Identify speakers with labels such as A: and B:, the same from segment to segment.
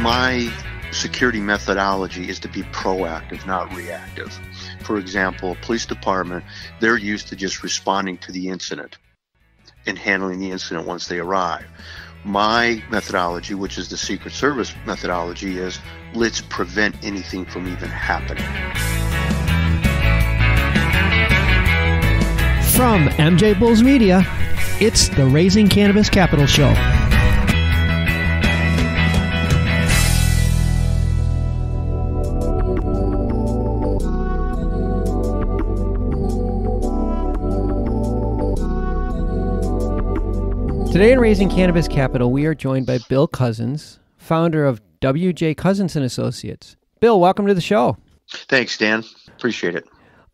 A: My security methodology is to be proactive, not reactive. For example, police department, they're used to just responding to the incident and handling the incident once they arrive. My methodology, which is the Secret Service methodology, is let's prevent anything from even happening.
B: From MJBulls Media, it's the Raising Cannabis Capital Show. Today in Raising Cannabis Capital, we are joined by Bill Cousins, founder of W.J. Cousins & Associates. Bill, welcome to the show.
A: Thanks, Dan. Appreciate it.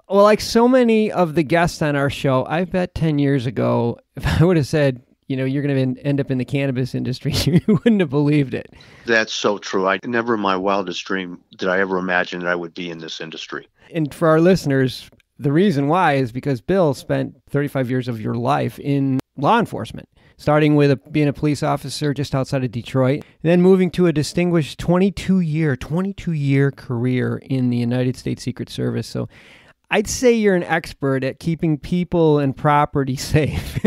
B: Well, like so many of the guests on our show, I bet 10 years ago, if I would have said, you're going to end up in the cannabis industry, you wouldn't have believed it.
A: That's so true. I never in my wildest dream did I ever imagine that I would be in this industry.
B: And for our listeners, the reason why is because Bill spent 35 years of your life in law enforcement, starting with being a police officer just outside of Detroit, then moving to a distinguished 22-year career in the United States Secret Service. So I'd say you're an expert at keeping people and property safe.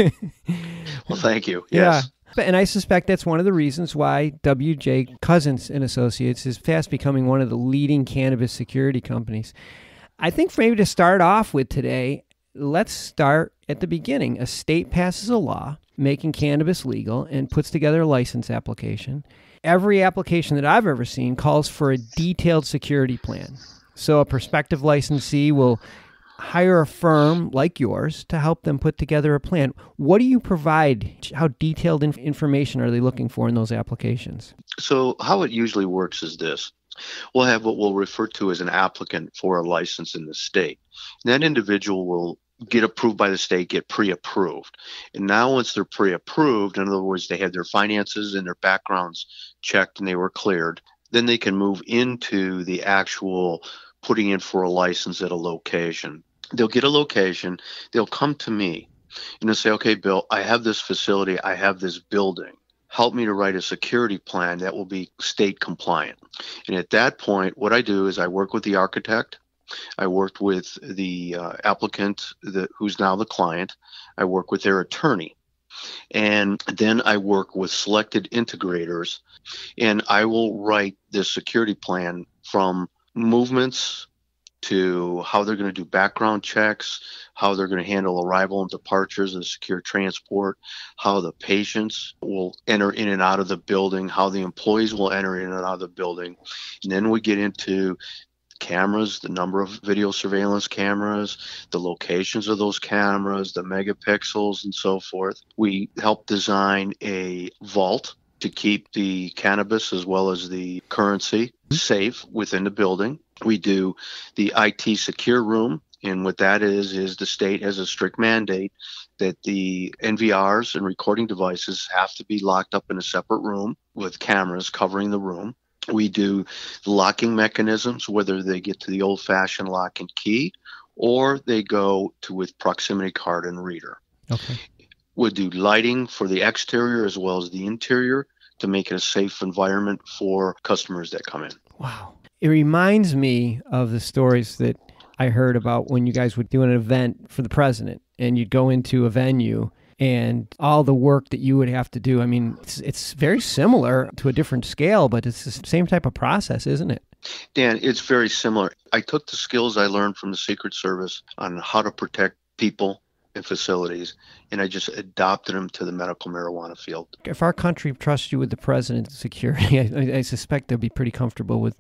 A: Well, thank you. Yes.
B: Yeah. And I suspect that's one of the reasons why W.J. Cousins & Associates is fast becoming one of the leading cannabis security companies. I think maybe to start off with today, let's start at the beginning. A state passes a law making cannabis legal and puts together a license application. Every application that I've ever seen calls for a detailed security plan. So a prospective licensee will hire a firm like yours to help them put together a plan. What do you provide? How detailed information are they looking for in those applications?
A: So how it usually works is this. We'll have what we'll refer to as an applicant for a license in the state. And that individual will get approved by the state, get pre-approved. And now once they're pre-approved, in other words, they had their finances and their backgrounds checked and they were cleared, then they can move into the actual putting in for a license at a location. They'll get a location, they'll come to me and they'll say, okay, Bill, I have this facility, I have this building. Help me to write a security plan that will be state compliant. And at that point, what I do is I work with the architect. I worked with the applicant who's now the client. I work with their attorney. And then I work with selected integrators. And I will write this security plan from movements to how they're going to do background checks, how they're going to handle arrival and departures and secure transport, how the patients will enter in and out of the building, how the employees will enter in and out of the building. And then we get into cameras, the number of video surveillance cameras, the locations of those cameras, the megapixels, and so forth. We help design a vault to keep the cannabis as well as the currency safe within the building. We do the IT secure room, and what that is the state has a strict mandate that the NVRs and recording devices have to be locked up in a separate room with cameras covering the room. We do the locking mechanisms, whether they get to the old-fashioned lock and key or they go to with proximity card and reader.
B: Okay.
A: We'll do lighting for the exterior as well as the interior to make it a safe environment for customers that come in.
B: Wow. It reminds me of the stories that I heard about when you guys would do an event for the president and you'd go into a venue and all the work that you would have to do. I mean, it's very similar to a different scale, but it's the same type of process, isn't it?
A: Dan, it's very similar. I took the skills I learned from the Secret Service on how to protect people and facilities, and I just adopted them to the medical marijuana field.
B: If our country trusts you with the president's security, I suspect they'll be pretty comfortable with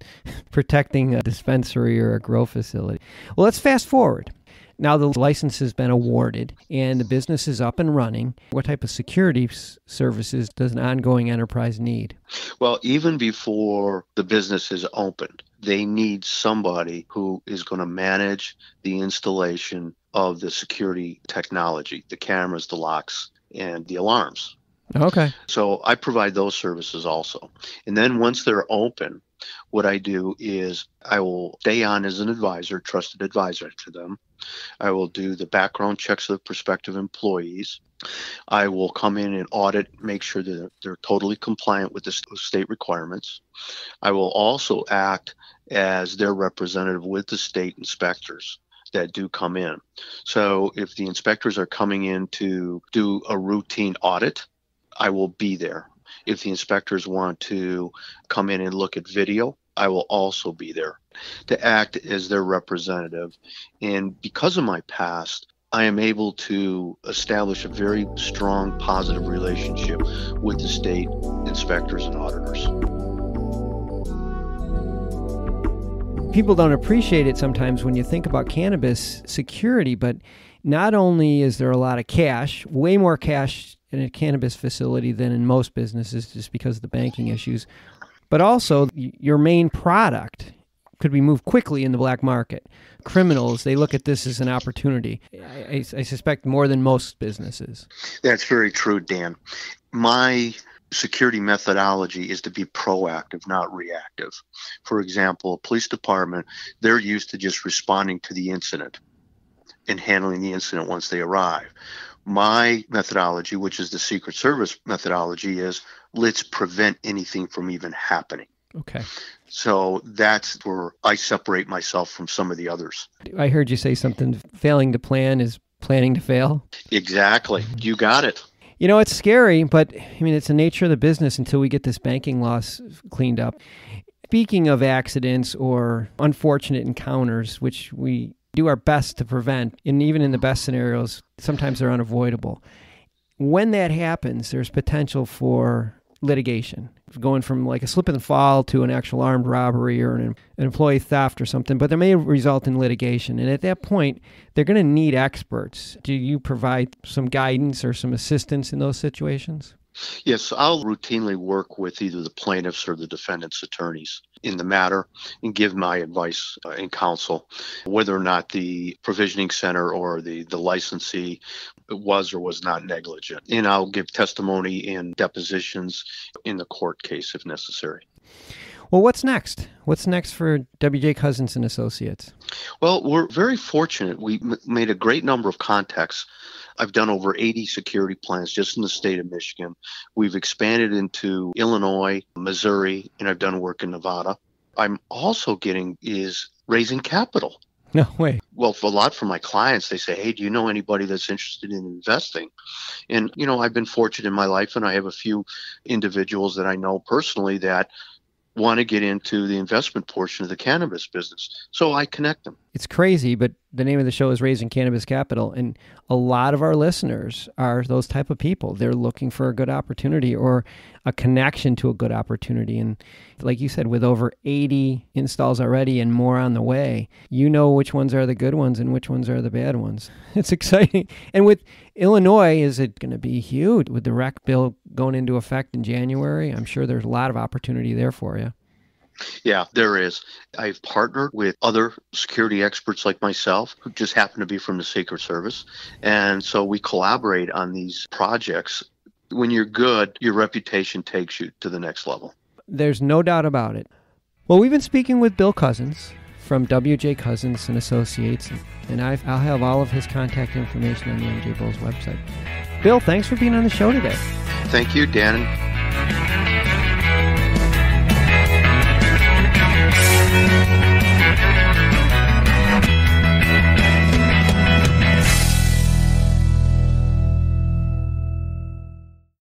B: protecting a dispensary or a grow facility. Well, let's fast forward. Now the license has been awarded and the business is up and running. What type of security services does an ongoing enterprise need?
A: Well, even before the business is opened, they need somebody who is going to manage the installation of the security technology, the cameras, the locks, and the alarms.
B: Okay.
A: So I provide those services also. And then once they're open, what I do is I will stay on as an advisor, trusted advisor to them. I will do the background checks of the prospective employees. I will come in and audit, make sure that they're totally compliant with the state requirements. I will also act as their representative with the state inspectors that do come in. So if the inspectors are coming in to do a routine audit, I will be there. If the inspectors want to come in and look at video, I will also be there to act as their representative. And because of my past, I am able to establish a very strong, positive relationship with the state inspectors and auditors.
B: People don't appreciate it sometimes when you think about cannabis security, but not only is there a lot of cash, way more cash in a cannabis facility than in most businesses just because of the banking issues, but also your main product could be moved quickly in the black market. Criminals, they look at this as an opportunity. I suspect more than most businesses.
A: That's very true, Dan. My security methodology is to be proactive, not reactive. For example, a police department, they're used to just responding to the incident and handling the incident once they arrive. My methodology, which is the Secret Service methodology, is let's prevent anything from even happening.
B: Okay.
A: So that's where I separate myself from some of the others.
B: I heard you say something, failing to plan is planning to fail.
A: Exactly. You got it.
B: You know, it's scary, but I mean, it's the nature of the business until we get this banking loss cleaned up. Speaking of accidents or unfortunate encounters, which we do our best to prevent, and even in the best scenarios, sometimes they're unavoidable. When that happens, there's potential for litigation, going from like a slip and fall to an actual armed robbery or an employee theft or something, but they may result in litigation. And at that point, they're going to need experts. Do you provide some guidance or some assistance in those situations?
A: Yes, I'll routinely work with either the plaintiffs or the defendant's attorneys in the matter and give my advice and counsel, whether or not the provisioning center or the licensee was or was not negligent. And I'll give testimony and depositions in the court case if necessary.
B: Well, what's next? What's next for W.J. Cousins and Associates?
A: Well, we're very fortunate. We made a great number of contacts. I've done over 80 security plans just in the state of Michigan. We've expanded into Illinois, Missouri, and I've done work in Nevada. I'm also raising capital.
B: No way.
A: Well, for a lot from my clients, they say, hey, do you know anybody that's interested in investing? And, I've been fortunate in my life, and I have a few individuals that I know personally that want to get into the investment portion of the cannabis business. So I connect them.
B: It's crazy, but the name of the show is Raising Cannabis Capital. And a lot of our listeners are those type of people. They're looking for a good opportunity or a connection to a good opportunity. And like you said, with over 80 installs already and more on the way, you know which ones are the good ones and which ones are the bad ones. It's exciting. And with Illinois, is it going to be huge? With the rec bill going into effect in January, I'm sure there's a lot of opportunity there for you.
A: Yeah, there is. I've partnered with other security experts like myself who just happen to be from the Secret Service. And so we collaborate on these projects. When you're good, your reputation takes you to the next level. There's
B: no doubt about it. Well, we've been speaking with Bill Cousins from W.J. Cousins and Associates, and I'll have all of his contact information on the MJBulls website. Bill, thanks for being on the show today.
A: Thank you, Dan.
B: Thank you.